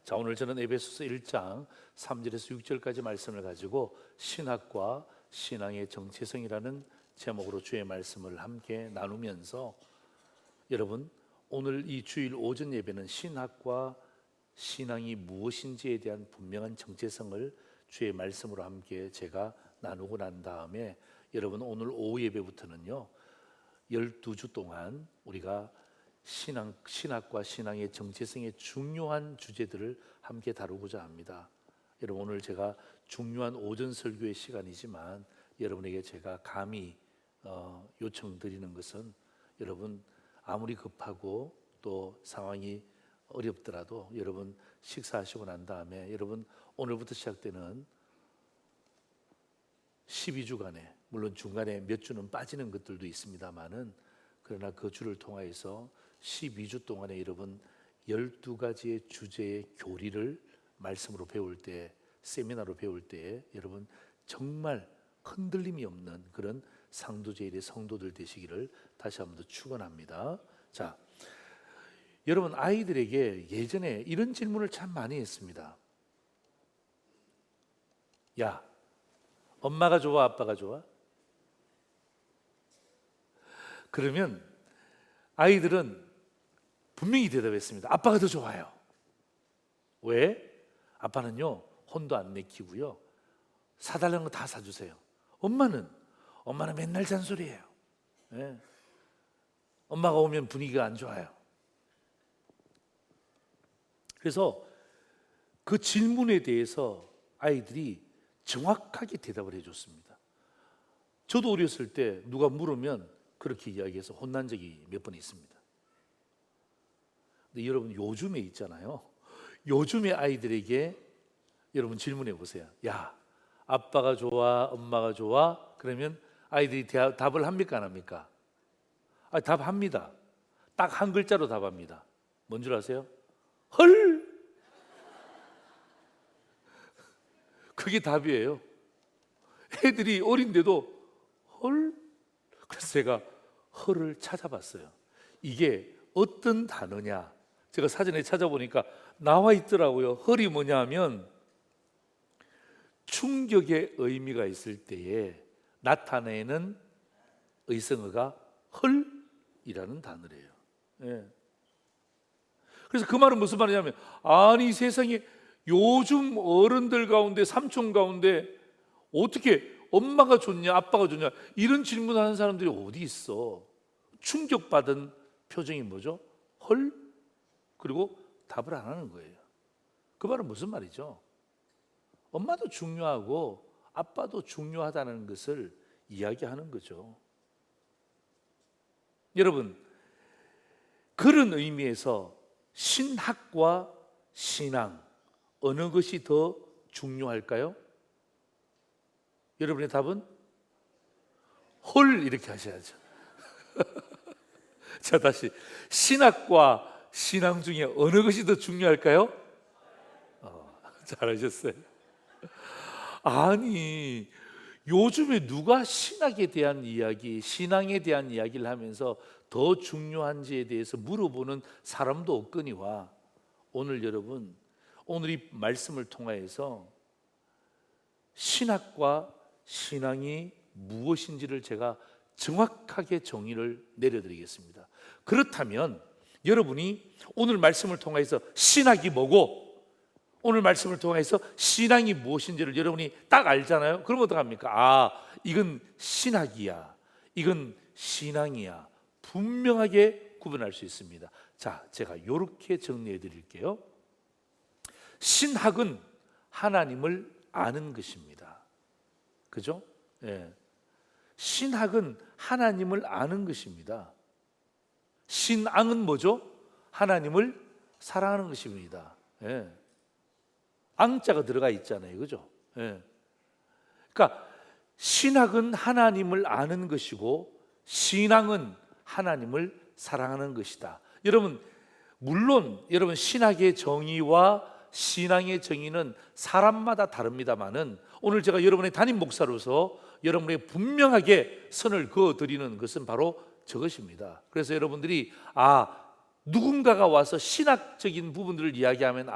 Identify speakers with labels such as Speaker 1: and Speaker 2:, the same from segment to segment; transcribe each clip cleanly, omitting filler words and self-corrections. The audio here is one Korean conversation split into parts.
Speaker 1: 자, 오늘 저는 에베소서 1장 3절에서 6절까지 말씀을 가지고 신학과 신앙의 정체성이라는 제목으로 주의 말씀을 함께 나누면서 여러분, 오늘 이 주일 오전 예배는 신학과 신앙이 무엇인지에 대한 분명한 정체성을 주의 말씀으로 함께 제가 나누고 난 다음에 여러분, 오늘 오후 예배부터는요 12주 동안 우리가 신학과 신앙의 정체성의 중요한 주제들을 함께 다루고자 합니다. 여러분, 오늘 제가 중요한 오전 설교의 시간이지만 여러분에게 제가 감히 요청드리는 것은 여러분, 아무리 급하고 또 상황이 어렵더라도 여러분 식사하시고 난 다음에 여러분 오늘부터 시작되는 12주간에 물론 중간에 몇 주는 빠지는 것들도 있습니다만은 그러나 그 주를 통하여서 12주 동안에 여러분 12가지의 주제의 교리를 말씀으로 배울 때, 세미나로 배울 때 여러분 정말 흔들림이 없는 그런 상도제일의 성도들 되시기를 다시 한번 더 축원합니다. 자, 여러분, 아이들에게 예전에 이런 질문을 참 많이 했습니다. 야, 엄마가 좋아, 아빠가 좋아? 그러면 아이들은 분명히 대답했습니다. 아빠가 더 좋아요. 왜? 아빠는요 혼도 안 내키고요 사달라는 거 다 사주세요. 엄마는 맨날 잔소리해요. 네. 엄마가 오면 분위기가 안 좋아요. 그래서 그 질문에 대해서 아이들이 정확하게 대답을 해줬습니다. 저도 어렸을 때 누가 물으면 그렇게 이야기해서 혼난 적이 몇 번 있습니다. 근데 여러분, 요즘에 있잖아요, 요즘의 아이들에게 여러분 질문해 보세요. 야, 아빠가 좋아, 엄마가 좋아? 그러면 아이들이 답을 합니까, 안 합니까? 답합니다. 딱 한 글자로 답합니다. 뭔 줄 아세요? 헐! 그게 답이에요. 애들이 어린데도 헐? 그래서 제가 헐을 찾아봤어요. 이게 어떤 단어냐? 제가 사전에 찾아보니까 나와 있더라고요. 헐이 뭐냐 하면 충격의 의미가 있을 때에 나타내는 의성어가 헐이라는 단어래요. 예. 그래서 그 말은 무슨 말이냐면, 아니 세상에 요즘 어른들 가운데, 삼촌 가운데 어떻게 엄마가 좋냐 아빠가 좋냐 이런 질문하는 사람들이 어디 있어? 충격받은 표정이 뭐죠? 헐? 그리고 답을 안 하는 거예요. 그 말은 무슨 말이죠? 엄마도 중요하고 아빠도 중요하다는 것을 이야기하는 거죠. 여러분, 그런 의미에서 신학과 신앙 어느 것이 더 중요할까요? 여러분의 답은 헐 이렇게 하셔야죠. 자, 다시 신학과 신앙 중에 어느 것이 더 중요할까요? 잘하셨어요. 아니 요즘에 누가 신학에 대한 이야기, 신앙에 대한 이야기를 하면서 더 중요한지에 대해서 물어보는 사람도 없거니와 오늘 여러분, 오늘 이 말씀을 통하여서 신학과 신앙이 무엇인지를 제가 정확하게 정의를 내려드리겠습니다. 그렇다면 여러분이 오늘 말씀을 통해서 신학이 뭐고 오늘 말씀을 통해서 신앙이 무엇인지를 여러분이 딱 알잖아요. 그럼 어떡합니까? 이건 신학이야, 이건 신앙이야, 분명하게 구분할 수 있습니다. 자, 제가 이렇게 정리해 드릴게요. 신학은 하나님을 아는 것입니다. 그죠? 예. 신학은 하나님을 아는 것입니다. 신앙은 뭐죠? 하나님을 사랑하는 것입니다. 예. 앙자가 들어가 있잖아요. 그죠? 예. 그러니까 신학은 하나님을 아는 것이고 신앙은 하나님을 사랑하는 것이다. 여러분, 물론 여러분 신학의 정의와 신앙의 정의는 사람마다 다릅니다만은 오늘 제가 여러분의 담임 목사로서 여러분에게 분명하게 선을 그어 드리는 것은 바로 저것입니다. 그래서 여러분들이 누군가가 와서 신학적인 부분들을 이야기하면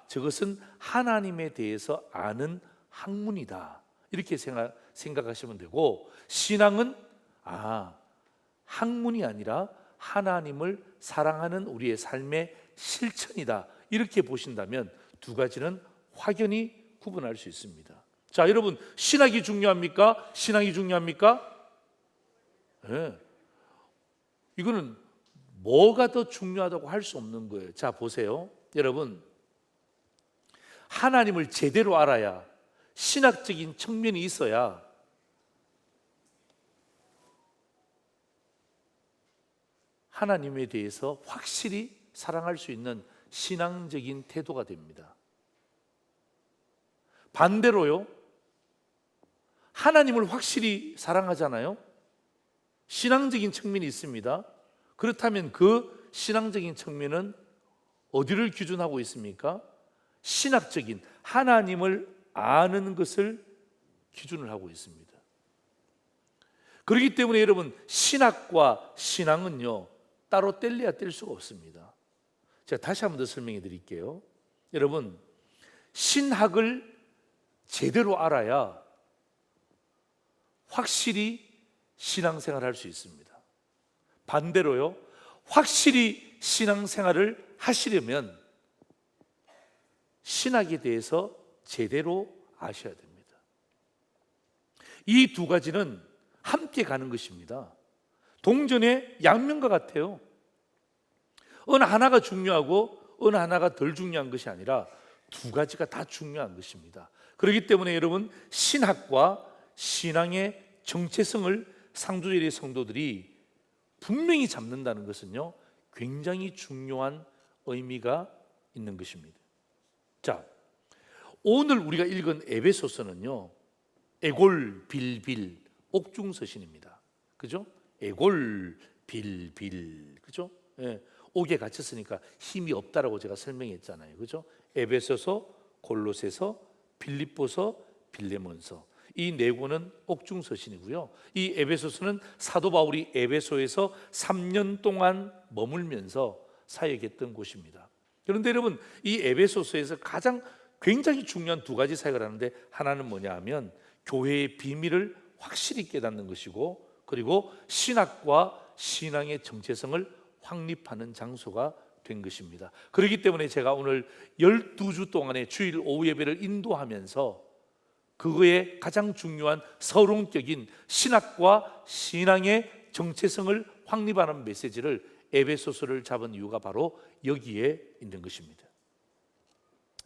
Speaker 1: 저것은 하나님에 대해서 아는 학문이다, 이렇게 생각하시면 되고, 신앙은 학문이 아니라 하나님을 사랑하는 우리의 삶의 실천이다, 이렇게 보신다면 두 가지는 확연히 구분할 수 있습니다. 자, 여러분, 신학이 중요합니까? 신앙이 중요합니까? 네. 이거는 뭐가 더 중요하다고 할 수 없는 거예요. 자, 보세요. 여러분, 하나님을 제대로 알아야, 신학적인 측면이 있어야 하나님에 대해서 확실히 사랑할 수 있는 신앙적인 태도가 됩니다. 반대로요, 하나님을 확실히 사랑하잖아요. 신앙적인 측면이 있습니다. 그렇다면 그 신앙적인 측면은 어디를 기준하고 있습니까? 신학적인 하나님을 아는 것을 기준을 하고 있습니다. 그렇기 때문에 여러분, 신학과 신앙은요, 따로 뗄래야 뗄 수가 없습니다. 제가 다시 한 번 더 설명해 드릴게요. 여러분, 신학을 제대로 알아야 확실히 신앙생활을 할 수 있습니다. 반대로요, 확실히 신앙생활을 하시려면 신학에 대해서 제대로 아셔야 됩니다. 이 두 가지는 함께 가는 것입니다. 동전의 양면과 같아요. 어느 하나가 중요하고 어느 하나가 덜 중요한 것이 아니라 두 가지가 다 중요한 것입니다. 그렇기 때문에 여러분, 신학과 신앙의 정체성을 상주절의 성도들이 분명히 잡는다는 것은요, 굉장히 중요한 의미가 있는 것입니다. 자, 오늘 우리가 읽은 에베소서는요, 에골 빌빌 옥중서신입니다. 그죠? 에골 빌빌, 그죠? 예, 옥에 갇혔으니까 힘이 없다라고 제가 설명했잖아요. 그죠? 에베소서, 골로새서, 빌립보서, 빌레몬서, 이 네 권은 옥중서신이고요. 이 에베소서는 사도 바울이 에베소에서 3년 동안 머물면서 사역했던 곳입니다. 그런데 여러분, 이 에베소서에서 가장 굉장히 중요한 두 가지 사역을 하는데, 하나는 뭐냐 하면 교회의 비밀을 확실히 깨닫는 것이고, 그리고 신학과 신앙의 정체성을 확립하는 장소가 된 것입니다. 그렇기 때문에 제가 오늘 12주 동안의 주일 오후 예배를 인도하면서 그거에 가장 중요한 서론격인 신학과 신앙의 정체성을 확립하는 메시지를, 에베소서를 잡은 이유가 바로 여기에 있는 것입니다.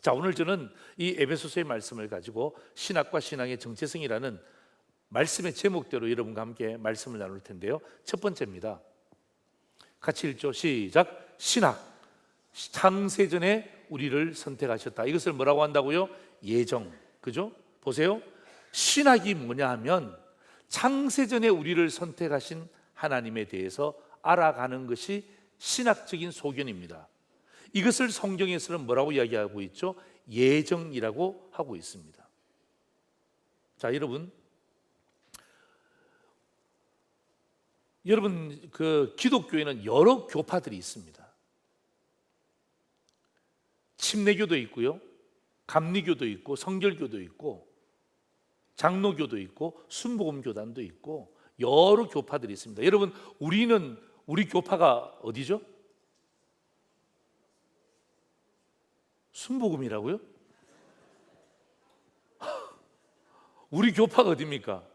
Speaker 1: 자, 오늘 저는 이 에베소서의 말씀을 가지고 신학과 신앙의 정체성이라는 말씀의 제목대로 여러분과 함께 말씀을 나눌 텐데요. 첫 번째입니다. 같이 읽죠. 시작. 신학, 창세전에 우리를 선택하셨다. 이것을 뭐라고 한다고요? 예정. 그죠? 보세요. 신학이 뭐냐 하면 창세전에 우리를 선택하신 하나님에 대해서 알아가는 것이 신학적인 소견입니다. 이것을 성경에서는 뭐라고 이야기하고 있죠? 예정이라고 하고 있습니다. 자, 여러분 그 기독교에는 여러 교파들이 있습니다. 침례교도 있고요, 감리교도 있고, 성결교도 있고, 장로교도 있고, 순복음교단도 있고, 여러 교파들이 있습니다. 여러분, 우리 교파가 어디죠? 순복음이라고요? 우리 교파가 어디입니까?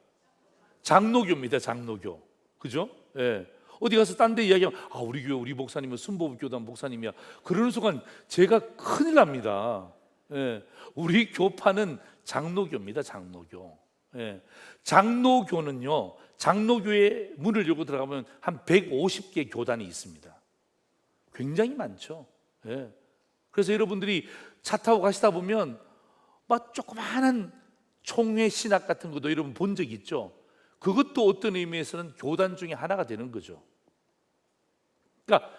Speaker 1: 장로교입니다. 장로교. 그죠? 예. 어디 가서 딴 데 이야기하면 우리 교회 우리 목사님은 순복음교단 목사님이야, 그러는 순간 제가 큰일 납니다. 예. 우리 교파는 장로교입니다. 장로교. 예. 장로교는요, 장로교의 문을 열고 들어가면 한 150개 교단이 있습니다. 굉장히 많죠. 예. 그래서 여러분들이 차 타고 가시다 보면 막 조그마한 총회 신학 같은 것도 여러분 본 적 있죠? 그것도 어떤 의미에서는 교단 중에 하나가 되는 거죠. 그러니까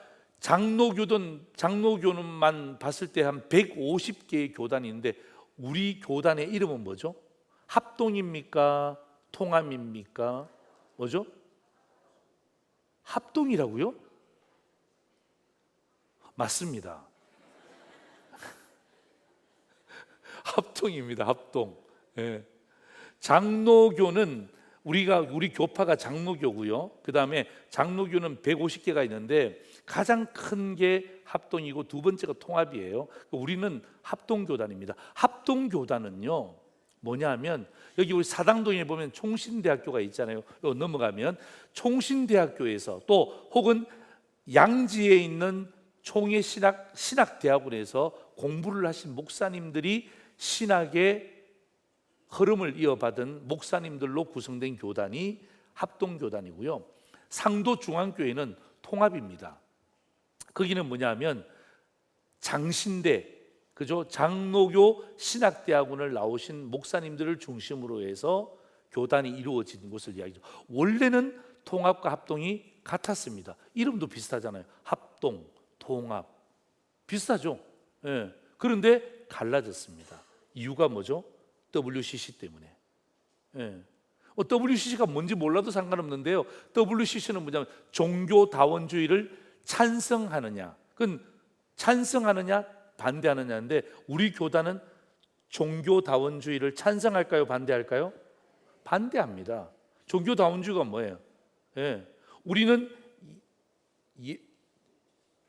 Speaker 1: 장로교는만 봤을 때 한 150개의 교단이 있는데, 우리 교단의 이름은 뭐죠? 합동입니까? 통합입니까? 뭐죠? 합동이라고요? 맞습니다. 합동입니다. 합동. 예. 장로교는 우리 교파가 장로교고요. 그 다음에 장로교는 150개가 있는데 가장 큰 게 합동이고 두 번째가 통합이에요. 우리는 합동교단입니다. 합동교단은요 뭐냐면 여기 우리 사당동에 보면 총신대학교가 있잖아요. 여기 넘어가면 총신대학교에서 또 혹은 양지에 있는 총회 신학대학원에서 공부를 하신 목사님들이 신학의 흐름을 이어받은 목사님들로 구성된 교단이 합동교단이고요. 상도중앙교회는 통합입니다. 거기는 뭐냐면 장신대, 그죠? 장로교 신학대학원을 나오신 목사님들을 중심으로 해서 교단이 이루어진 곳을 이야기죠. 원래는 통합과 합동이 같았습니다. 이름도 비슷하잖아요. 합동, 통합 비슷하죠. 예. 그런데 갈라졌습니다. 이유가 뭐죠? WCC 때문에. 예. WCC가 뭔지 몰라도 상관없는데요. WCC는 뭐냐면 종교다원주의를 찬성하느냐, 그건 찬성하느냐 반대하느냐인데 우리 교단은 종교다원주의를 찬성할까요? 반대할까요? 반대합니다. 종교다원주의가 뭐예요? 예. 우리는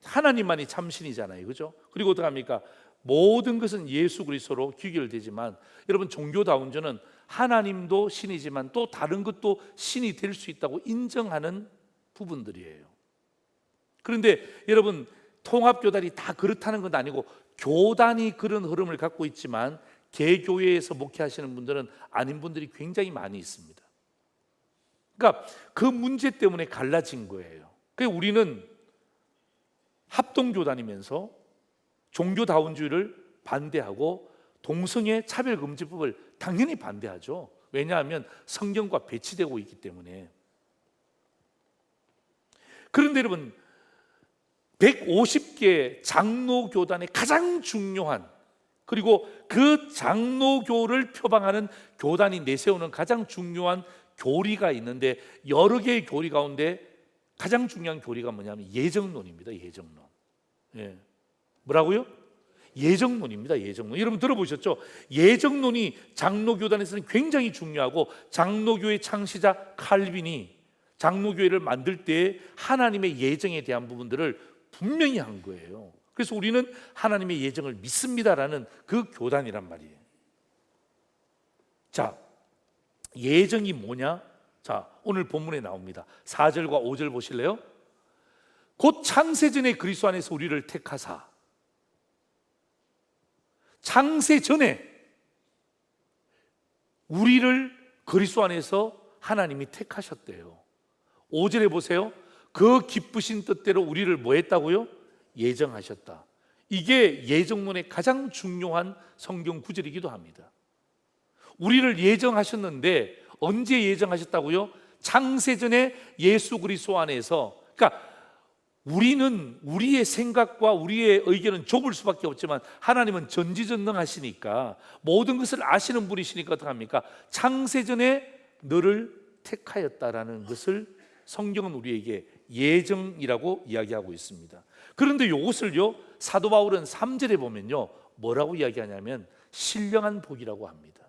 Speaker 1: 하나님만이 참신이잖아요, 그죠? 그리고 어떡합니까? 모든 것은 예수 그리스도로 귀결되지만 여러분 종교다원주의는 하나님도 신이지만 또 다른 것도 신이 될 수 있다고 인정하는 부분들이에요. 그런데 여러분 통합교단이 다 그렇다는 건 아니고 교단이 그런 흐름을 갖고 있지만 개교회에서 목회하시는 분들은 아닌 분들이 굉장히 많이 있습니다. 그러니까 그 문제 때문에 갈라진 거예요. 그래서 우리는 합동교단이면서 종교다원주의를 반대하고 동성애 차별금지법을 당연히 반대하죠. 왜냐하면 성경과 배치되고 있기 때문에. 그런데 여러분 150개 장로교단의 가장 중요한, 그리고 그 장로교를 표방하는 교단이 내세우는 가장 중요한 교리가 있는데 여러 개의 교리 가운데 가장 중요한 교리가 뭐냐면 예정론입니다. 예정론. 예. 뭐라고요? 예정론입니다. 예정론. 여러분 들어보셨죠? 예정론이 장로교단에서는 굉장히 중요하고 장로교의 창시자 칼빈이 장로교회를 만들 때 하나님의 예정에 대한 부분들을 분명히 한 거예요. 그래서 우리는 하나님의 예정을 믿습니다라는 그 교단이란 말이에요. 자, 예정이 뭐냐? 자, 오늘 본문에 나옵니다. 4절과 5절 보실래요? 곧 창세전에 그리스도 안에서 우리를 택하사. 창세전에 우리를 그리스도 안에서 하나님이 택하셨대요. 5절에 보세요. 그 기쁘신 뜻대로 우리를 뭐 했다고요? 예정하셨다. 이게 예정론의 가장 중요한 성경 구절이기도 합니다. 우리를 예정하셨는데 언제 예정하셨다고요? 창세전에 예수 그리스도 안에서. 그러니까 우리는 우리의 생각과 우리의 의견은 좁을 수밖에 없지만 하나님은 전지전능하시니까 모든 것을 아시는 분이시니까 어떡합니까? 창세전에 너를 택하였다라는 것을 성경은 우리에게 예정이라고 이야기하고 있습니다. 그런데 이것을요 사도 바울은 3절에 보면요 뭐라고 이야기하냐면 신령한 복이라고 합니다.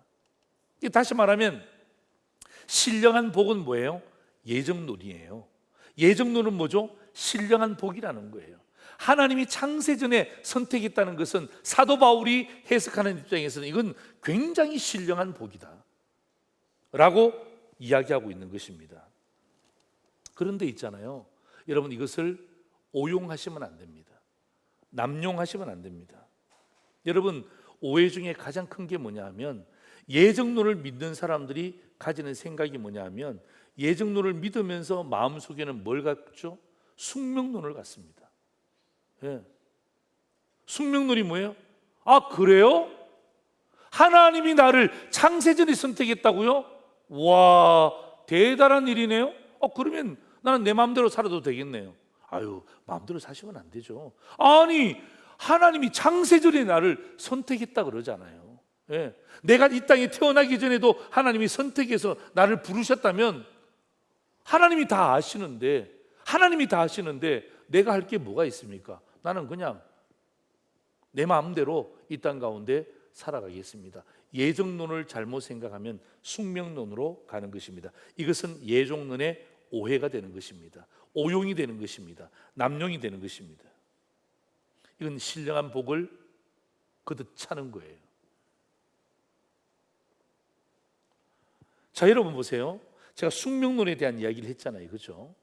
Speaker 1: 다시 말하면 신령한 복은 뭐예요? 예정론이에요. 예정론은 뭐죠? 신령한 복이라는 거예요. 하나님이 창세전에 선택했다는 것은 사도 바울이 해석하는 입장에서는 이건 굉장히 신령한 복이다 라고 이야기하고 있는 것입니다. 그런데 있잖아요 여러분, 이것을 오용하시면 안 됩니다. 남용하시면 안 됩니다. 여러분, 오해 중에 가장 큰 게 뭐냐 하면 예정론을 믿는 사람들이 가지는 생각이 뭐냐 하면 예정론을 믿으면서 마음속에는 뭘 갖죠? 숙명론을 갖습니다. 예. 숙명론이 뭐예요? 아, 그래요? 하나님이 나를 창세전에 선택했다고요? 와, 대단한 일이네요. 그러면 나는 내 마음대로 살아도 되겠네요. 아유, 마음대로 사시면 안 되죠. 아니, 하나님이 창세전에 나를 선택했다 그러잖아요. 예. 내가 이 땅에 태어나기 전에도 하나님이 선택해서 나를 부르셨다면 하나님이 다 아시는데 내가 할 게 뭐가 있습니까? 나는 그냥 내 마음대로 이 땅 가운데 살아가겠습니다. 예정론을 잘못 생각하면 숙명론으로 가는 것입니다. 이것은 예정론의 오해가 되는 것입니다. 오용이 되는 것입니다. 남용이 되는 것입니다. 이건 신령한 복을 거듭 차는 거예요. 자, 여러분 보세요. 제가 숙명론에 대한 이야기를 했잖아요, 그렇죠?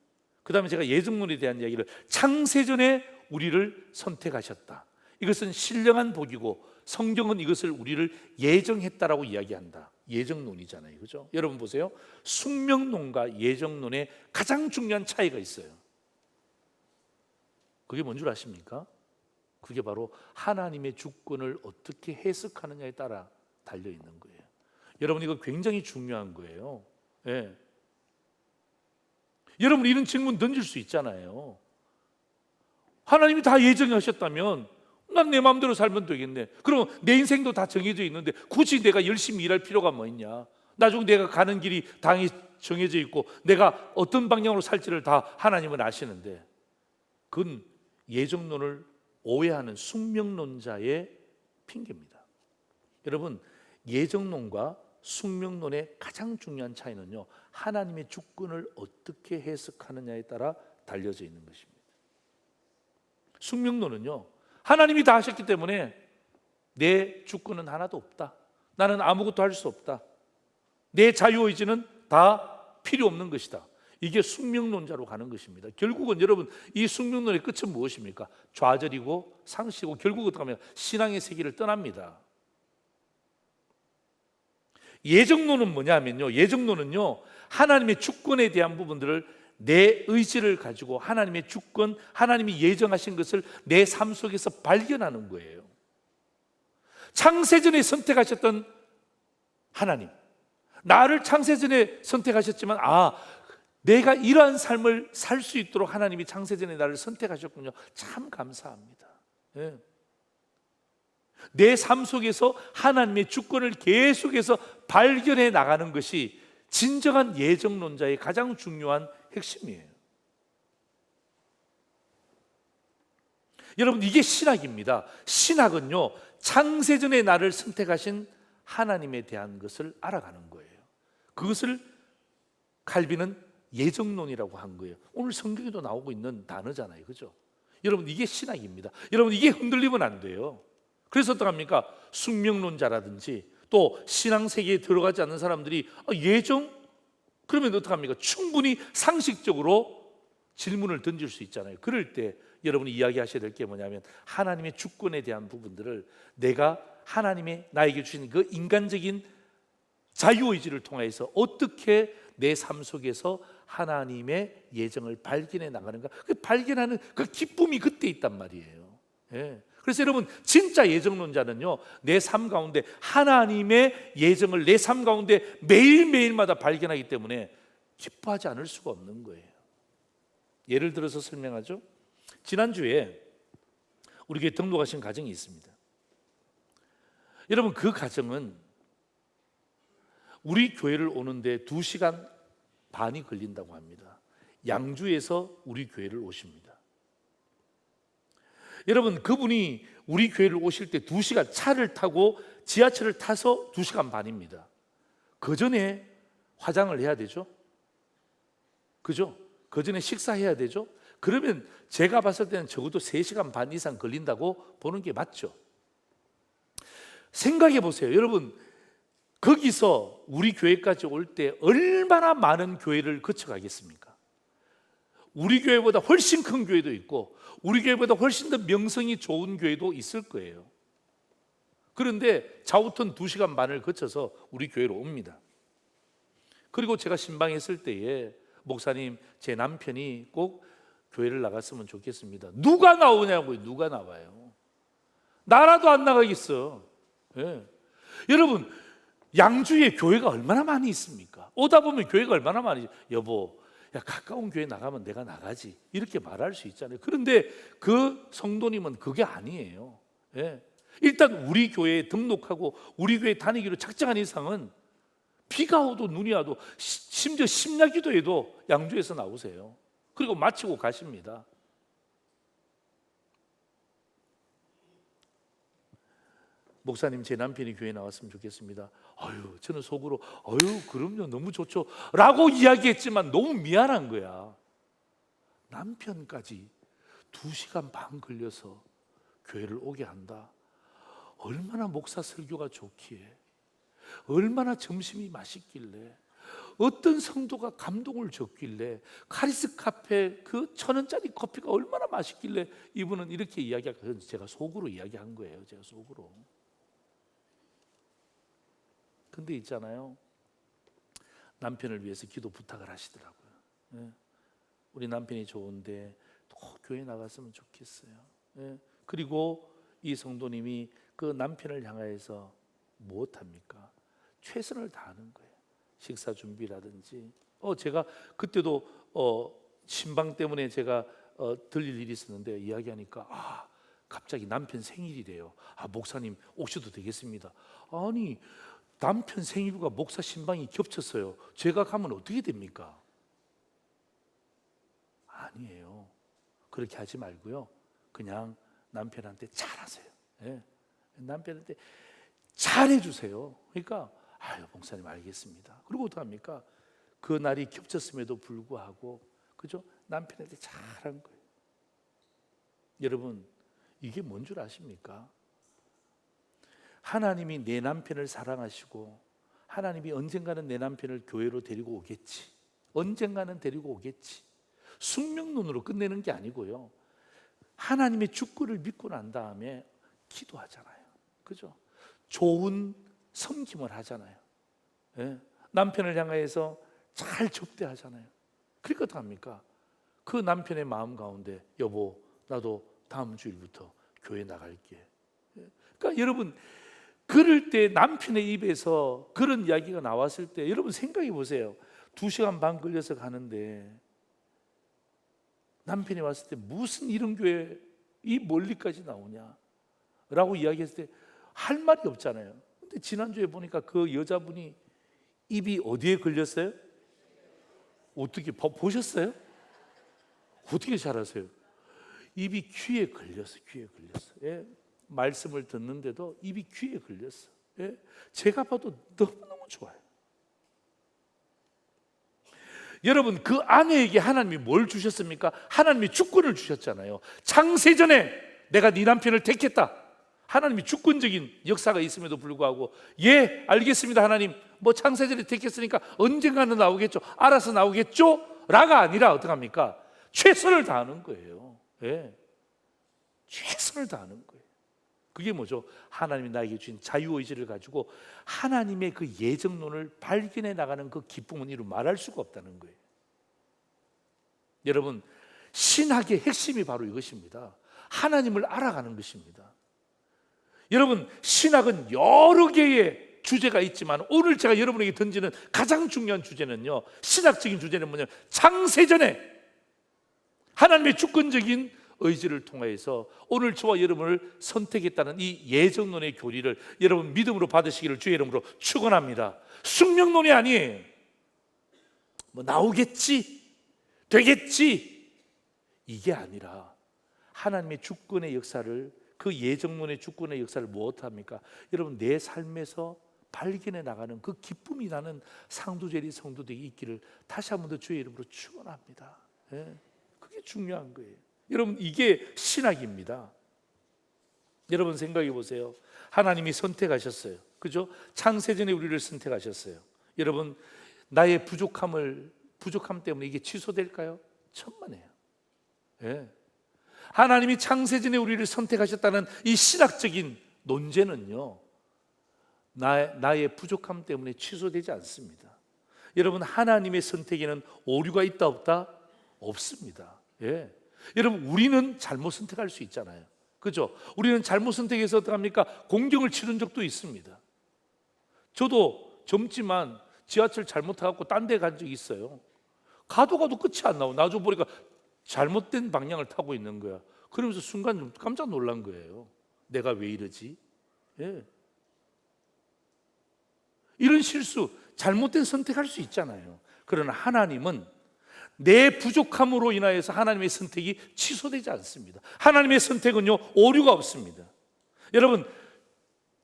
Speaker 1: 그 다음에 제가 예정론에 대한 이야기를, 창세전에 우리를 선택하셨다. 이것은 신령한 복이고 성경은 이것을 우리를 예정했다라고 이야기한다. 예정론이잖아요, 그렇죠? 여러분 보세요. 숙명론과 예정론에 가장 중요한 차이가 있어요. 그게 뭔 줄 아십니까? 그게 바로 하나님의 주권을 어떻게 해석하느냐에 따라 달려있는 거예요. 여러분, 이거 굉장히 중요한 거예요. 예. 여러분, 이런 질문 던질 수 있잖아요. 하나님이 다 예정하셨다면 난 내 마음대로 살면 되겠네. 그럼 내 인생도 다 정해져 있는데 굳이 내가 열심히 일할 필요가 뭐 있냐? 나중에 내가 가는 길이 당연히 정해져 있고 내가 어떤 방향으로 살지를 다 하나님은 아시는데, 그건 예정론을 오해하는 숙명론자의 핑계입니다. 여러분, 예정론과 숙명론의 가장 중요한 차이는요, 하나님의 주권을 어떻게 해석하느냐에 따라 달려져 있는 것입니다. 숙명론은요, 하나님이 다 하셨기 때문에 내 주권은 하나도 없다. 나는 아무것도 할 수 없다. 내 자유의지는 다 필요 없는 것이다. 이게 숙명론자로 가는 것입니다. 결국은 여러분, 이 숙명론의 끝은 무엇입니까? 좌절이고 상실이고 결국 어떻게 하면 신앙의 세계를 떠납니다. 예정론은 뭐냐면요, 예정론은요, 하나님의 주권에 대한 부분들을 내 의지를 가지고 하나님의 주권, 하나님이 예정하신 것을 내 삶 속에서 발견하는 거예요. 창세전에 선택하셨던 하나님, 나를 창세전에 선택하셨지만 내가 이러한 삶을 살 수 있도록 하나님이 창세전에 나를 선택하셨군요. 참 감사합니다. 예. 내 삶 속에서 하나님의 주권을 계속해서 발견해 나가는 것이 진정한 예정론자의 가장 중요한 핵심이에요. 여러분, 이게 신학입니다. 신학은요, 창세전에 나를 선택하신 하나님에 대한 것을 알아가는 거예요. 그것을 칼빈은 예정론이라고 한 거예요. 오늘 성경에도 나오고 있는 단어잖아요, 그죠? 여러분, 이게 신학입니다. 여러분, 이게 흔들리면 안 돼요. 그래서 어떡합니까? 숙명론자라든지 또 신앙세계에 들어가지 않는 사람들이 예정? 그러면 어떡합니까? 충분히 상식적으로 질문을 던질 수 있잖아요. 그럴 때 여러분이 이야기하셔야 될 게 뭐냐면, 하나님의 주권에 대한 부분들을 내가 하나님의 나에게 주신 그 인간적인 자유의지를 통해서 어떻게 내 삶 속에서 하나님의 예정을 발견해 나가는가, 그 발견하는 그 기쁨이 그때 있단 말이에요. 예. 그래서 여러분, 진짜 예정론자는요, 내 삶 가운데 하나님의 예정을 내 삶 가운데 매일매일마다 발견하기 때문에 기뻐하지 않을 수가 없는 거예요. 예를 들어서 설명하죠. 지난주에 우리 교회 등록하신 가정이 있습니다. 여러분, 그 가정은 우리 교회를 오는데 2시간 반이 걸린다고 합니다. 양주에서 우리 교회를 오십니다. 여러분, 그분이 우리 교회를 오실 때 2시간 차를 타고 지하철을 타서 2시간 반입니다. 그 전에 화장을 해야 되죠, 그죠? 그 전에 식사해야 되죠. 그러면 제가 봤을 때는 적어도 3시간 반 이상 걸린다고 보는 게 맞죠. 생각해 보세요. 여러분, 거기서 우리 교회까지 올 때 얼마나 많은 교회를 거쳐가겠습니까? 우리 교회보다 훨씬 큰 교회도 있고 우리 교회보다 훨씬 더 명성이 좋은 교회도 있을 거예요. 그런데 좌우턴 2시간 반을 거쳐서 우리 교회로 옵니다. 그리고 제가 신방했을 때에, 목사님, 제 남편이 꼭 교회를 나갔으면 좋겠습니다. 누가 나오냐고요. 누가 나와요? 나라도 안 나가겠어. 예. 여러분, 양주에 교회가 얼마나 많이 있습니까? 오다 보면 교회가 얼마나 많이, 여보, 야, 가까운 교회 나가면 내가 나가지, 이렇게 말할 수 있잖아요. 그런데 그 성도님은 그게 아니에요. 예. 일단 우리 교회에 등록하고 우리 교회에 다니기로 작정한 이상은 비가 오도 눈이 와도, 심지어 심야기도에도 양주에서 나오세요. 그리고 마치고 가십니다. 목사님 제 남편이 교회 나왔으면 좋겠습니다. 아유 저는 속으로 아유 그럼요 너무 좋죠 라고 이야기했지만 너무 미안한 거야. 남편까지 2시간 반 걸려서 교회를 오게 한다. 얼마나 목사 설교가 좋기에, 얼마나 점심이 맛있길래, 어떤 성도가 감동을 줬길래, 카리스 카페 그 1,000원짜리 커피가 얼마나 맛있길래 이분은 이렇게 이야기하고, 제가 속으로 이야기한 거예요. 제가 속으로. 근데 있잖아요, 남편을 위해서 기도 부탁을 하시더라고요. 예. 우리 남편이 좋은데 꼭 교회 나갔으면 좋겠어요. 예. 그리고 이 성도님이 그 남편을 향하여서 무엇합니까? 최선을 다하는 거예요. 식사 준비라든지. 제가 그때도 신방 때문에 제가 들릴 일이 있었는데 이야기하니까 갑자기 남편 생일이래요. 목사님 오셔도 되겠습니다. 아니 남편 생일과 목사 신방이 겹쳤어요. 제가 가면 어떻게 됩니까? 아니에요. 그렇게 하지 말고요. 그냥 남편한테 잘하세요. 예. 남편한테 잘해주세요. 그러니까 목사님 알겠습니다. 그리고 어떡합니까? 그 날이 겹쳤음에도 불구하고 그죠? 남편한테 잘한 거예요. 여러분 이게 뭔 줄 아십니까? 하나님이 내 남편을 사랑하시고 하나님이 언젠가는 내 남편을 교회로 데리고 오겠지, 언젠가는 데리고 오겠지, 숙명론으로 끝내는 게 아니고요, 하나님의 주권을 믿고 난 다음에 기도하잖아요. 그죠? 좋은 섬김을 하잖아요. 예? 남편을 향해서 잘 접대하잖아요. 그러니까 어떡합니까? 그 남편의 마음 가운데 여보 나도 다음 주일부터 교회 나갈게. 그러니까 여러분 그럴 때 남편의 입에서 그런 이야기가 나왔을 때 여러분 생각해 보세요. 2시간 반 걸려서 가는데 남편이 왔을 때 무슨 이런 교회 이 멀리까지 나오냐 라고 이야기했을 때 할 말이 없잖아요. 근데 지난주에 보니까 그 여자분이 입이 어디에 걸렸어요? 어떻게 보셨어요? 어떻게 잘 아세요? 입이 귀에 걸렸어. 귀에 걸렸어. 예? 말씀을 듣는데도 입이 귀에 걸렸어. 예? 제가 봐도 너무너무 좋아요. 여러분 그 아내에게 하나님이 뭘 주셨습니까? 하나님이 주권을 주셨잖아요. 창세전에 내가 네 남편을 택했다. 하나님이 주권적인 역사가 있음에도 불구하고 예 알겠습니다 하나님, 뭐 창세전에 택했으니까 언젠가는 나오겠죠, 알아서 나오겠죠 라가 아니라 어떡합니까? 최선을 다하는 거예요. 예. 최선을 다하는 거예요. 그게 뭐죠? 하나님이 나에게 주신 자유의지를 가지고 하나님의 그 예정론을 발견해 나가는 그 기쁨은 이루 말할 수가 없다는 거예요. 여러분 신학의 핵심이 바로 이것입니다. 하나님을 알아가는 것입니다. 여러분 신학은 여러 개의 주제가 있지만 오늘 제가 여러분에게 던지는 가장 중요한 주제는요, 신학적인 주제는 뭐냐면 창세전에 하나님의 주권적인 의지를 통하여서 오늘 저와 여러분을 선택했다는 이 예정론의 교리를 여러분 믿음으로 받으시기를 주의 이름으로 축원합니다. 숙명론이 아니에요. 뭐 나오겠지, 되겠지, 이게 아니라 하나님의 주권의 역사를, 그 예정론의 주권의 역사를 무엇합니까? 여러분 내 삶에서 발견해 나가는 그 기쁨이 나는 상두제리 성도들이 있기를 다시 한 번 더 주의 이름으로 축원합니다. 예, 그게 중요한 거예요. 여러분 이게 신학입니다. 여러분 생각해 보세요. 하나님이 선택하셨어요. 그죠? 창세전에 우리를 선택하셨어요. 여러분 나의 부족함 때문에 이게 취소될까요? 천만에요. 예. 하나님이 창세전에 우리를 선택하셨다는 이 신학적인 논제는요, 나의 부족함 때문에 취소되지 않습니다. 여러분 하나님의 선택에는 오류가 있다 없다? 없습니다. 예. 여러분 우리는 잘못 선택할 수 있잖아요. 그죠? 우리는 잘못 선택해서 어떡합니까? 공경을 치른 적도 있습니다. 저도 젊지만 지하철 잘못해갖고 딴 데 간 적이 있어요. 가도 끝이 안 나오고 나중에 보니까 잘못된 방향을 타고 있는 거야. 그러면서 순간 좀 깜짝 놀란 거예요. 내가 왜 이러지? 예. 이런 실수, 잘못된 선택할 수 있잖아요. 그러나 하나님은 내 부족함으로 인하여서 하나님의 선택이 취소되지 않습니다. 하나님의 선택은요 오류가 없습니다. 여러분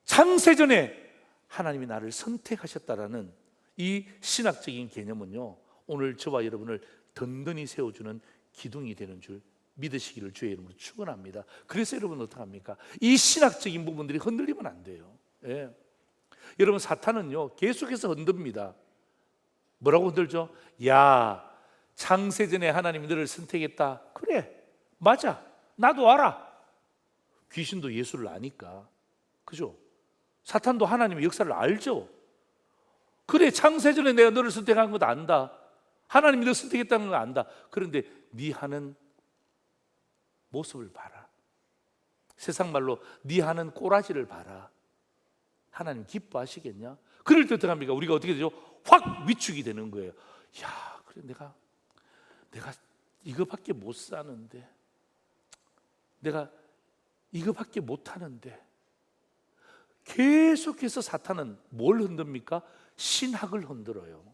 Speaker 1: 창세전에 하나님이 나를 선택하셨다라는 이 신학적인 개념은요, 오늘 저와 여러분을 든든히 세워주는 기둥이 되는 줄 믿으시기를 주의 이름으로 축원합니다. 그래서 여러분 어떡합니까? 이 신학적인 부분들이 흔들리면 안 돼요. 예. 여러분, 사탄은요 계속해서 흔듭니다. 뭐라고 흔들죠? 야, 창세전에 하나님이 너를 선택했다. 그래, 맞아, 나도 알아. 귀신도 예수를 아니까. 그죠? 사탄도 하나님의 역사를 알죠. 그래, 창세전에 내가 너를 선택한 것도 안다. 하나님이 너를 선택했다는 걸 안다. 그런데 네 하는 모습을 봐라. 세상 말로 네 하는 꼬라지를 봐라. 하나님 기뻐하시겠냐? 그럴 때 어떡합니까? 우리가 어떻게 되죠? 확 위축이 되는 거예요. 야, 그래, 내가 이거밖에 못 사는데, 내가 이거밖에 못 하는데. 계속해서 사탄은 뭘 흔듭니까? 신학을 흔들어요.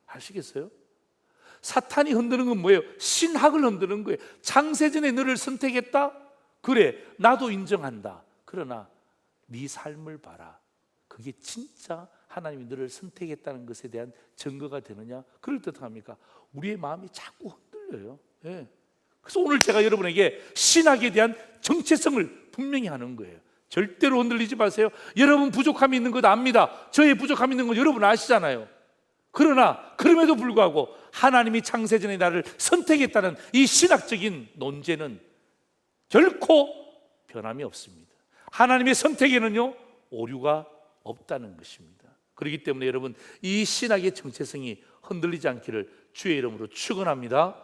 Speaker 1: 아시겠어요? 사탄이 흔드는 건 뭐예요? 신학을 흔드는 거예요. 창세전에 너를 선택했다? 그래, 나도 인정한다. 그러나 네 삶을 봐라. 그게 진짜 하나님이 너를 선택했다는 것에 대한 증거가 되느냐? 그럴 때 어떡합니까? 우리의 마음이 자꾸 흔들려요. 예. 그래서 오늘 제가 여러분에게 신학에 대한 정체성을 분명히 하는 거예요. 절대로 흔들리지 마세요. 여러분 부족함이 있는 것 압니다. 저의 부족함이 있는 건 여러분 아시잖아요. 그러나 그럼에도 불구하고 하나님이 창세전에 나를 선택했다는 이 신학적인 논제는 결코 변함이 없습니다. 하나님의 선택에는요 오류가 없다는 것입니다. 그렇기 때문에 여러분, 이 신학의 정체성이 흔들리지 않기를 주의 이름으로 축원합니다.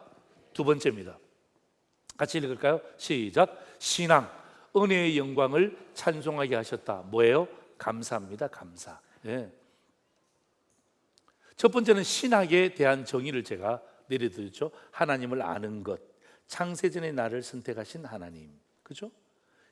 Speaker 1: 두 번째입니다. 같이 읽을까요? 시작. 신앙, 은혜의 영광을 찬송하게 하셨다. 뭐예요? 감사합니다. 감사. 예. 첫 번째는 신학에 대한 정의를 제가 내려드렸죠. 하나님을 아는 것, 창세전에 나를 선택하신 하나님. 그죠?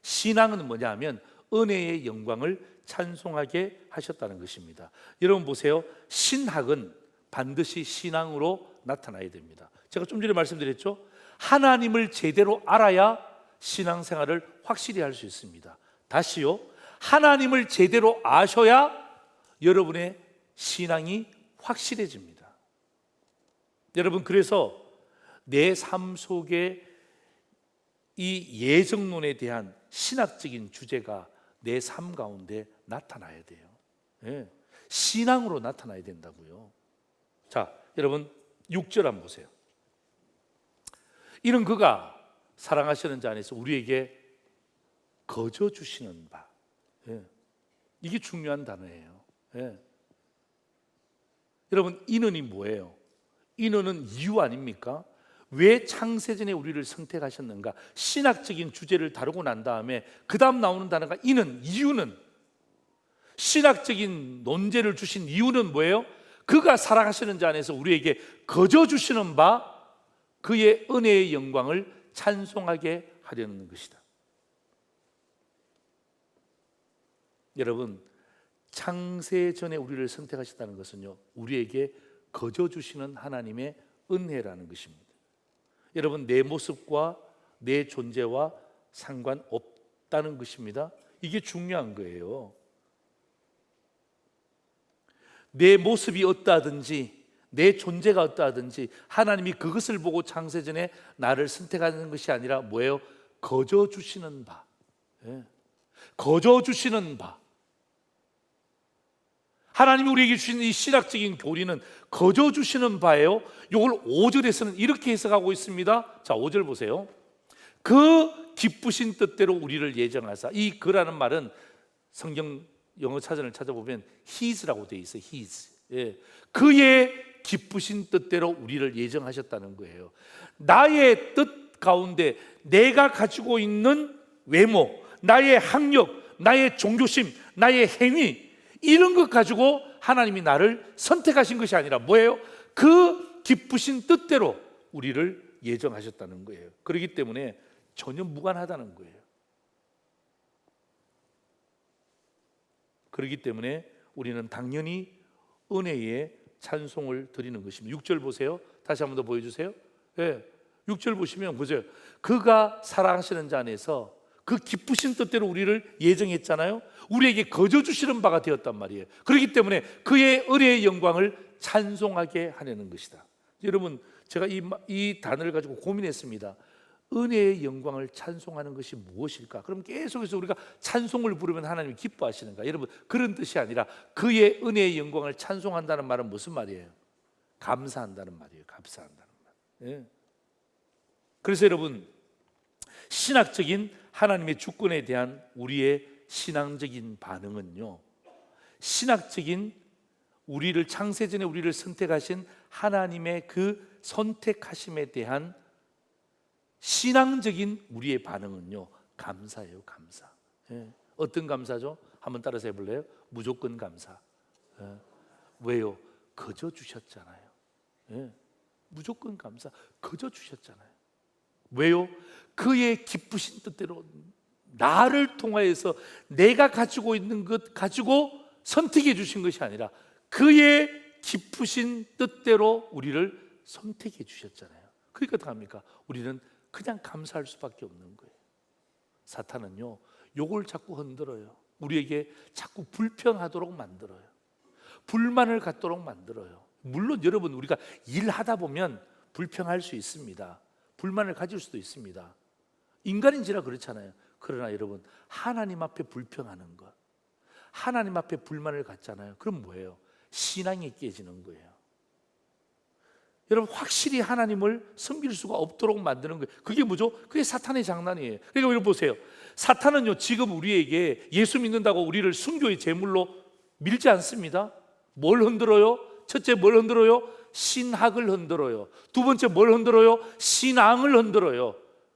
Speaker 1: 신앙은 뭐냐 하면 은혜의 영광을 찬송하게 하셨다는 것입니다. 여러분 보세요. 신학은 반드시 신앙으로 나타나야 됩니다. 제가 좀 전에 말씀드렸죠. 하나님을 제대로 알아야 신앙생활을 확실히 할 수 있습니다. 다시요, 하나님을 제대로 아셔야 여러분의 신앙이 확실해집니다. 여러분, 그래서 내 삶 속에 이 예정론에 대한 신학적인 주제가 내 삶 가운데 나타나야 돼요. 예. 신앙으로 나타나야 된다고요. 자, 여러분 6절 한번 보세요. 이는 그가 사랑하시는 자 안에서 우리에게 거저 주시는 바. 예. 이게 중요한 단어예요. 예. 여러분, 인은이 뭐예요? 인은은 이유 아닙니까? 왜 창세전에 우리를 선택하셨는가? 신학적인 주제를 다루고 난 다음에 그 다음 나오는 단어가 인은, 이유는. 신학적인 논제를 주신 이유는 뭐예요? 그가 사랑하시는 자 안에서 우리에게 거저 주시는 바 그의 은혜의 영광을 찬송하게 하려는 것이다. 여러분, 창세전에 우리를 선택하셨다는 것은요, 우리에게 거저 주시는 하나님의 은혜라는 것입니다. 여러분, 내 모습과 내 존재와 상관없다는 것입니다. 이게 중요한 거예요. 내 모습이 어떠하든지 내 존재가 어떠하든지 하나님이 그것을 보고 창세전에 나를 선택하는 것이 아니라 뭐예요? 거저 주시는 바. 예. 거저 주시는 바. 하나님이 우리에게 주신 이 신학적인 교리는 거저 주시는 바예요. 이걸 5절에서는 이렇게 해석하고 있습니다. 자, 5절 보세요. 그 기쁘신 뜻대로 우리를 예정하사. 이 그라는 말은 성경 영어 사전을 찾아보면 his라고 되어 있어요. his. 예. 그의 기쁘신 뜻대로 우리를 예정하셨다는 거예요. 나의 뜻 가운데 내가 가지고 있는 외모, 나의 학력, 나의 종교심, 나의 행위, 이런 것 가지고 하나님이 나를 선택하신 것이 아니라 뭐예요? 그 기쁘신 뜻대로 우리를 예정하셨다는 거예요. 그렇기 때문에 전혀 무관하다는 거예요. 그렇기 때문에 우리는 당연히 은혜의 찬송을 드리는 것입니다. 6절 보세요. 다시 한 번 더 보여주세요. 네. 6절 보시면 보세요. 그가 사랑하시는 자 안에서 그 기쁘신 뜻대로 우리를 예정했잖아요. 우리에게 거저 주시는 바가 되었단 말이에요. 그렇기 때문에 그의 은혜의 영광을 찬송하게 하려는 것이다. 여러분, 제가 이 단어를 가지고 고민했습니다. 은혜의 영광을 찬송하는 것이 무엇일까? 그럼 계속해서 우리가 찬송을 부르면 하나님이 기뻐하시는가? 여러분, 그런 뜻이 아니라 그의 은혜의 영광을 찬송한다는 말은 무슨 말이에요? 감사한다는 말이에요. 감사한다는 말. 예. 그래서 여러분, 신학적인 하나님의 주권에 대한 우리의 신앙적인 반응은요, 신학적인 우리를 창세전에 우리를 선택하신 하나님의 그 선택하심에 대한 신앙적인 우리의 반응은요, 감사예요. 감사. 예. 어떤 감사죠? 한번 따라서 해볼래요? 무조건 감사. 예. 왜요? 거저 주셨잖아요. 예. 무조건 감사. 거저 주셨잖아요. 왜요? 그의 기쁘신 뜻대로 나를 통하여서 내가 가지고 있는 것 가지고 선택해 주신 것이 아니라 그의 기쁘신 뜻대로 우리를 선택해 주셨잖아요. 그러니까 어떻게 합니까? 우리는 그냥 감사할 수밖에 없는 거예요. 사탄은요, 요걸 자꾸 흔들어요. 우리에게 자꾸 불평하도록 만들어요. 불만을 갖도록 만들어요. 물론 여러분, 우리가 일하다 보면 불평할 수 있습니다. 불만을 가질 수도 있습니다. 인간인지라 그렇잖아요. 그러나 여러분, 하나님 앞에 불평하는 것, 하나님 앞에 불만을 갖잖아요. 그럼 뭐예요? 신앙이 깨지는 거예요. 여러분, 확실히 하나님을 섬길 수가 없도록 만드는 거예요. 그게 뭐죠? 그게 사탄의 장난이에요. 그러니까 여러분 보세요. 사탄은요, 지금 우리에게 예수 믿는다고 우리를 순교의 제물로 밀지 않습니다. 뭘 흔들어요? 첫째, 뭘 흔들어요? 신학을 흔들어요. 두 번째, 뭘 흔들어요? 신앙을 흔들어요.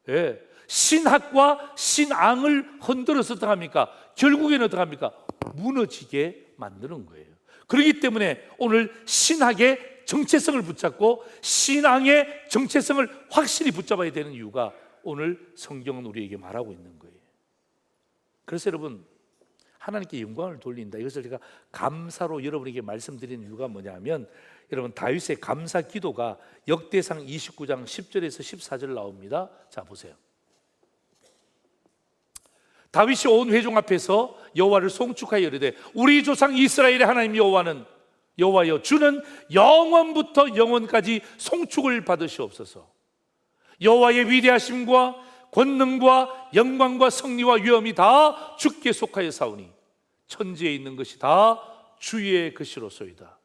Speaker 1: 예. 신학과 신앙을 흔들어서 어떻게 합니까? 결국에는 어떻게 합니까? 무너지게 만드는 거예요. 그렇기 때문에 오늘 신학의 정체성을 붙잡고 신앙의 정체성을 확실히 붙잡아야 되는 이유가 오늘 성경은 우리에게 말하고 있는 거예요. 그래서 여러분, 하나님께 영광을 돌린다, 이것을 제가 감사로 여러분에게 말씀드리는 이유가 뭐냐면, 여러분, 다윗의 감사 기도가 역대상 29장 10절에서 14절 나옵니다. 자, 보세요. 다윗이 온 회중 앞에서 여호와를 송축하여 이르되, 우리 조상 이스라엘의 하나님 여호와는, 여호와여, 주는 영원부터 영원까지 송축을 받으시옵소서. 여호와의 위대하심과 권능과 영광과 성리와 위엄이 다 주께 속하여 사오니 천지에 있는 것이 다 주의 것이로소이다.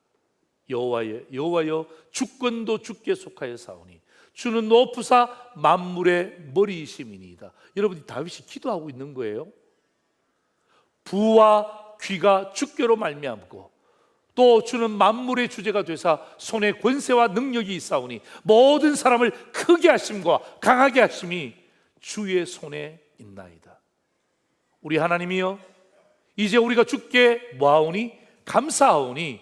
Speaker 1: 여호와여, 주권도 주께 속하여 사오니 주는 높으사 만물의 머리이심이니이다. 여러분이 다윗이 기도하고 있는 거예요. 부와 귀가 주께로 말미암고 또 주는 만물의 주제가 되사 손에 권세와 능력이 있사오니 모든 사람을 크게 하심과 강하게 하심이 주의 손에 있나이다. 우리 하나님이여, 이제 우리가 주께 뭐하오니? 감사하오니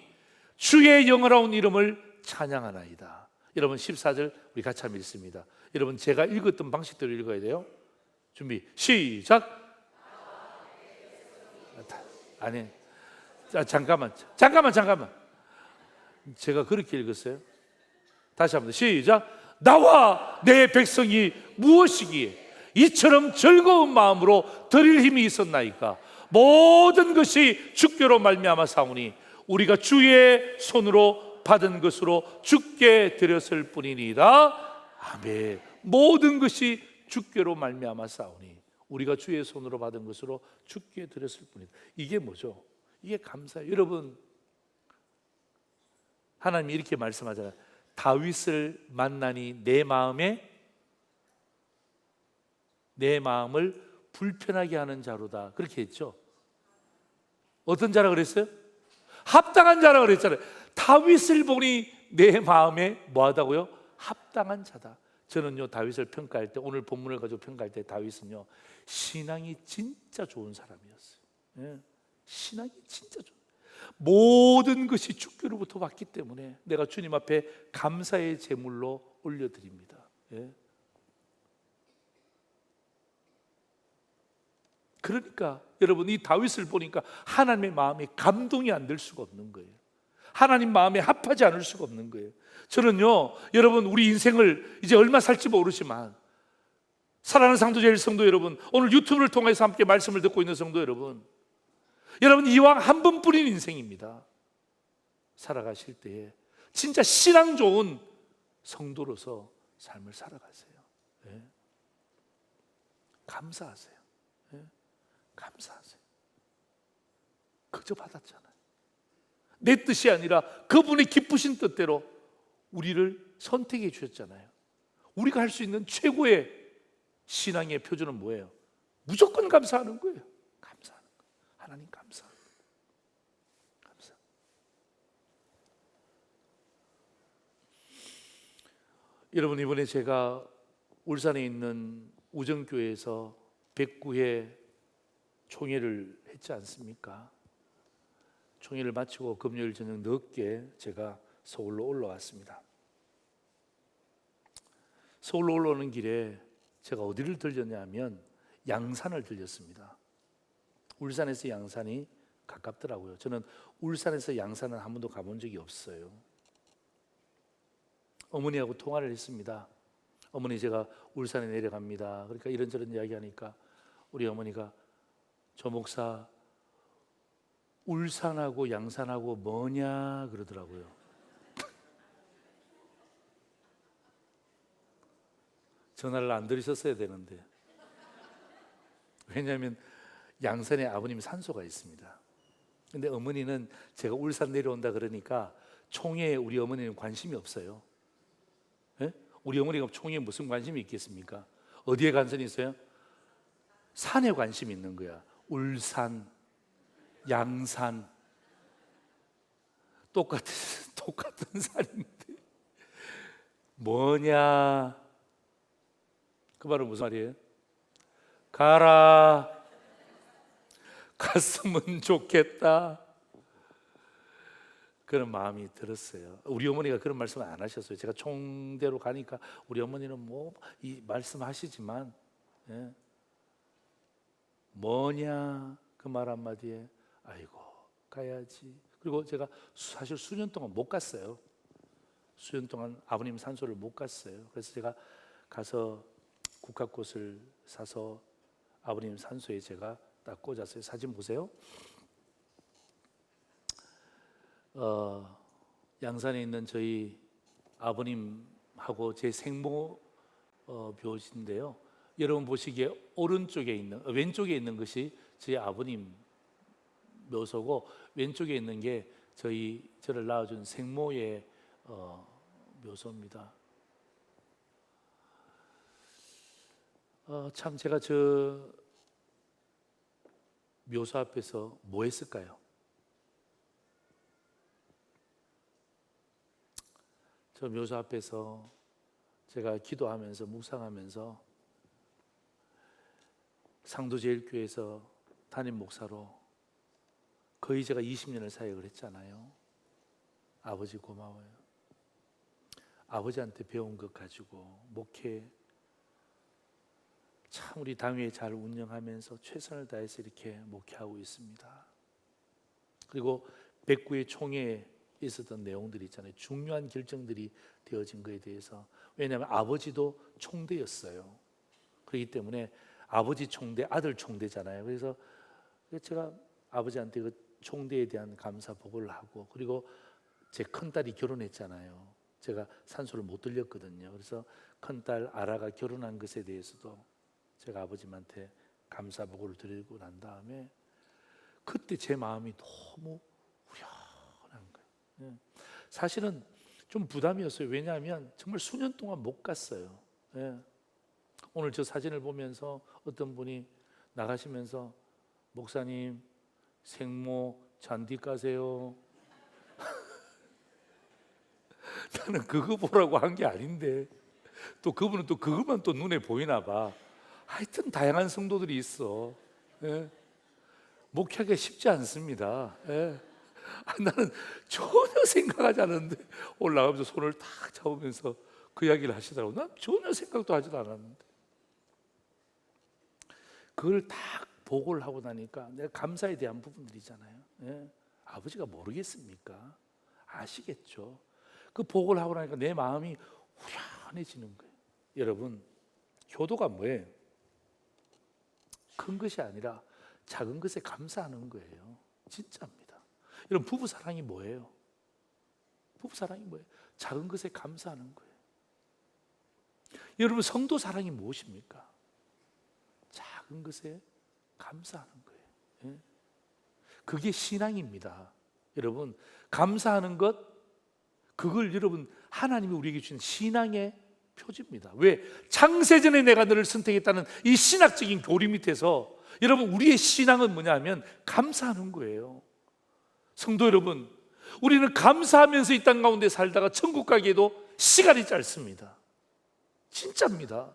Speaker 1: 주의 영원한 이름을 찬양하나이다. 여러분, 14절 우리 같이 한번 읽습니다. 여러분, 제가 읽었던 방식대로 읽어야 돼요. 준비, 시작. 아니, 잠깐만. 제가 그렇게 읽었어요. 다시 한번 시작. 나와 내 백성이 무엇이기에 이처럼 즐거운 마음으로 드릴 힘이 있었나이까? 모든 것이 주께로 말미암아 사오니 우리가 주의 손으로 받은 것으로 주께 드렸을 뿐이니이다. 아멘. 모든 것이 주께로 말미암아 사오니 우리가 주의 손으로 받은 것으로 주께 드렸을 뿐이다. 이게 뭐죠? 이게 감사예요. 여러분, 하나님이 이렇게 말씀하잖아요. 다윗을 만나니 내 마음을 불편하게 하는 자로다, 그렇게 했죠. 어떤 자라 그랬어요? 합당한 자라 그랬잖아요. 다윗을 보니 내 마음에 뭐하다고요? 합당한 자다. 저는요, 다윗을 평가할 때, 오늘 본문을 가지고 평가할 때 다윗은요, 신앙이 진짜 좋은 사람이었어요. 예. 신앙이 진짜 좋은, 모든 것이 주께로부터 왔기 때문에 내가 주님 앞에 감사의 제물로 올려드립니다. 예. 그러니까 여러분, 이 다윗을 보니까 하나님의 마음에 감동이 안 될 수가 없는 거예요. 하나님 마음에 합하지 않을 수가 없는 거예요. 저는요, 여러분, 우리 인생을 이제 얼마 살지 모르지만 사랑하는 상도제일 성도 여러분, 오늘 유튜브를 통해서 함께 말씀을 듣고 있는 성도 여러분, 여러분 이왕 한 번뿐인 인생입니다. 살아가실 때에 진짜 신앙 좋은 성도로서 삶을 살아가세요. 네. 감사하세요. 네. 감사하세요. 그저 받았잖아요. 내 뜻이 아니라 그분의 기쁘신 뜻대로 우리를 선택해 주셨잖아요. 우리가 할 수 있는 최고의 신앙의 표준은 뭐예요? 무조건 감사하는 거예요. 감사하는 거예요. 하나님 감사. 감사. 여러분, 이번에 제가 울산에 있는 우정교회에서 109회 총회를 했지 않습니까? 총회를 마치고 금요일 저녁 늦게 제가 서울로 올라왔습니다. 서울로 올라오는 길에 제가 어디를 들렸냐면 양산을 들렸습니다. 울산에서 양산이 가깝더라고요. 저는 울산에서 양산은 한 번도 가본 적이 없어요. 어머니하고 통화를 했습니다. 어머니, 제가 울산에 내려갑니다. 그러니까 이런저런 이야기하니까 우리 어머니가, 저 목사 울산하고 양산하고 뭐냐 그러더라고요. 전화를 안 들으셨어야 되는데. 왜냐하면 양산에 아버님 산소가 있습니다. 근데 어머니는 제가 울산 내려온다 그러니까 총회에 우리 어머니는 관심이 없어요. 예? 우리 어머니가 총회에 무슨 관심이 있겠습니까? 어디에 관심이 있어요? 산에 관심이 있는 거야. 울산, 양산, 똑같은 산인데 뭐냐? 그 말은 무슨 말이에요? 가라, 갔으면 좋겠다, 그런 마음이 들었어요. 우리 어머니가 그런 말씀을 안 하셨어요. 제가 총대로 가니까 우리 어머니는 뭐 이 말씀하시지만, 예. 뭐냐 그 말 한마디에 아이고 가야지. 그리고 제가 사실 수년 동안 못 갔어요. 수년 동안 아버님 산소를 못 갔어요. 그래서 제가 가서 국화꽃을 사서 아버님 산소에 제가 딱 꽂았어요. 사진 보세요. 양산에 있는 저희 아버님하고 제 생모 묘지인데요. 여러분 보시기에 왼쪽에 있는 것이 저희 아버님 묘소고, 왼쪽에 있는 게 저를 낳아준 생모의 묘소입니다. 참 제가 저 묘소 앞에서 뭐 했을까요? 저 묘소 앞에서 제가 기도하면서 묵상하면서 상도제일교회에서 담임 목사로 거의 제가 20년을 사역을 했잖아요. 아버지 고마워요. 아버지한테 배운 것 가지고 목회 참 우리 당회 잘 운영하면서 최선을 다해서 이렇게 목회하고 있습니다. 그리고 109회 총회에 있었던 내용들이 있잖아요. 중요한 결정들이 되어진 것에 대해서. 왜냐하면 아버지도 총대였어요. 그렇기 때문에 아버지 총대, 아들 총대잖아요. 그래서 제가 아버지한테 그 총대에 대한 감사 보고를 하고, 그리고 제 큰딸이 결혼했잖아요. 제가 산소를 못 들렸거든요. 그래서 큰딸 아라가 결혼한 것에 대해서도 제가 아버님한테 감사 보고를 드리고 난 다음에 그때 제 마음이 너무 후련한 거예요. 사실은 좀 부담이었어요. 왜냐하면 정말 수년 동안 못 갔어요. 오늘 저 사진을 보면서 어떤 분이 나가시면서 목사님 생모 잔디 까세요. 나는 그거 보라고 한 게 아닌데 또 그분은 또 그것만 또 눈에 보이나 봐. 하여튼 다양한 성도들이 있어. 목회하기가 쉽지 않습니다. 나는 전혀 생각하지 않았는데 올라가면서 손을 탁 잡으면서 그 이야기를 하시더라고요. 난 전혀 생각도 하지도 않았는데 그걸 딱 보고를 하고 나니까 내가 감사에 대한 부분들이잖아요. 아버지가 모르겠습니까? 아시겠죠? 그 보고를 하고 나니까 내 마음이 후련해지는 거예요. 여러분, 효도가 뭐예요? 큰 것이 아니라 작은 것에 감사하는 거예요. 진짜입니다. 여러분, 부부 사랑이 뭐예요? 부부 사랑이 뭐예요? 작은 것에 감사하는 거예요. 여러분, 성도 사랑이 무엇입니까? 작은 것에 감사하는 거예요. 예? 그게 신앙입니다. 여러분, 감사하는 것, 그걸 여러분 하나님이 우리에게 주신 신앙의 표지입니다. 왜? 창세전에 내가 너를 선택했다는 이 신학적인 교리 밑에서 여러분, 우리의 신앙은 뭐냐면 감사하는 거예요. 성도 여러분, 우리는 감사하면서 이 땅 가운데 살다가 천국 가기에도 시간이 짧습니다. 진짜입니다.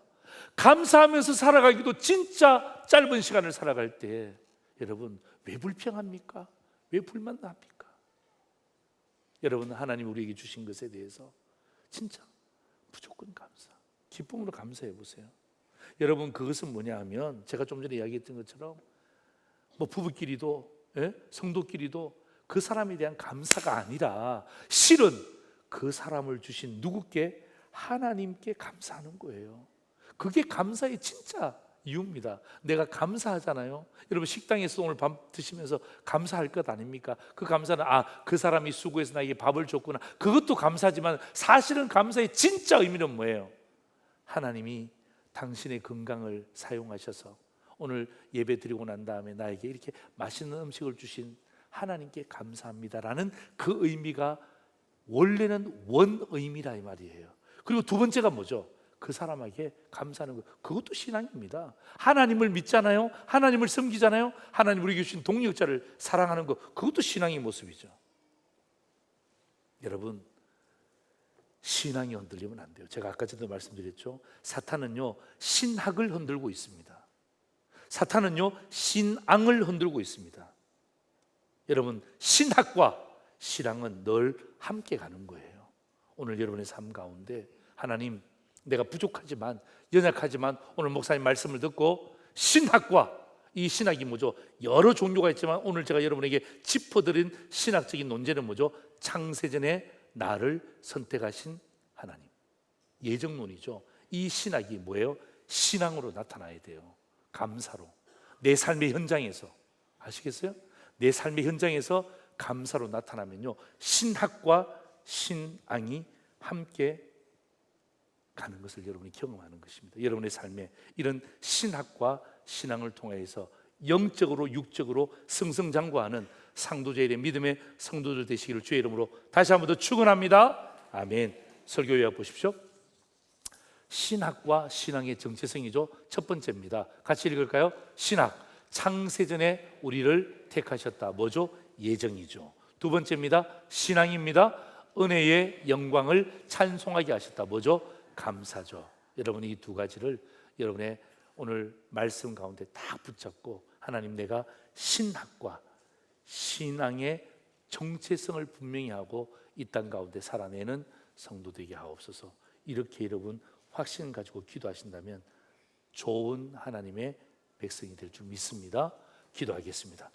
Speaker 1: 감사하면서 살아가기도 진짜 짧은 시간을 살아갈 때 여러분, 왜 불평합니까? 왜 불만납니까? 여러분, 하나님 우리에게 주신 것에 대해서 진짜 무조건 감사, 기쁨으로 감사해 보세요. 여러분, 그것은 뭐냐 하면 제가 좀 전에 이야기했던 것처럼 뭐 부부끼리도, 성도끼리도 그 사람에 대한 감사가 아니라 실은 그 사람을 주신 누구께? 하나님께 감사하는 거예요. 그게 감사의 진짜 이유입니다. 내가 감사하잖아요. 여러분, 식당에서 오늘 밥 드시면서 감사할 것 아닙니까? 그 감사는 그 사람이 수고해서 나에게 밥을 줬구나, 그것도 감사지만 사실은 감사의 진짜 의미는 뭐예요? 하나님이 당신의 건강을 사용하셔서 오늘 예배 드리고 난 다음에 나에게 이렇게 맛있는 음식을 주신 하나님께 감사합니다라는 그 의미가 원래는 원 의미라 이 말이에요. 그리고 두 번째가 뭐죠? 그 사람에게 감사하는 것, 그것도 신앙입니다. 하나님을 믿잖아요. 하나님을 섬기잖아요. 하나님 우리에게 주신 동력자를 사랑하는 것, 그것도 신앙의 모습이죠. 여러분, 신앙이 흔들리면 안 돼요. 제가 아까 전에 말씀드렸죠. 사탄은요, 신학을 흔들고 있습니다. 사탄은요, 신앙을 흔들고 있습니다. 여러분, 신학과 신앙은 늘 함께 가는 거예요. 오늘 여러분의 삶 가운데 하나님, 내가 부족하지만, 연약하지만 오늘 목사님 말씀을 듣고 신학과, 이 신학이 뭐죠? 여러 종류가 있지만 오늘 제가 여러분에게 짚어드린 신학적인 논제는 뭐죠? 창세전에 나를 선택하신 하나님, 예정론이죠. 이 신학이 뭐예요? 신앙으로 나타나야 돼요. 감사로, 내 삶의 현장에서. 아시겠어요? 내 삶의 현장에서 감사로 나타나면요, 신학과 신앙이 함께 가는 것을 여러분이 경험하는 것입니다. 여러분의 삶에 이런 신학과 신앙을 통해서 영적으로 육적으로 승승장구하는 상도제일의 믿음의 성도들 되시기를 주의 이름으로 다시 한 번 더 축원합니다. 아멘. 설교 요약 보십시오. 신학과 신앙의 정체성이죠. 첫 번째입니다. 같이 읽을까요? 신학, 창세전에 우리를 택하셨다. 뭐죠? 예정이죠. 두 번째입니다. 신앙입니다. 은혜의 영광을 찬송하게 하셨다. 뭐죠? 감사죠. 여러분이 이 두 가지를 여러분의 오늘 말씀 가운데 딱 붙잡고 하나님, 내가 신학과 신앙의 정체성을 분명히 하고 이 땅 가운데 살아내는 성도 되게 하옵소서. 이렇게 여러분 확신 가지고 기도하신다면 좋은 하나님의 백성이 될 줄 믿습니다. 기도하겠습니다.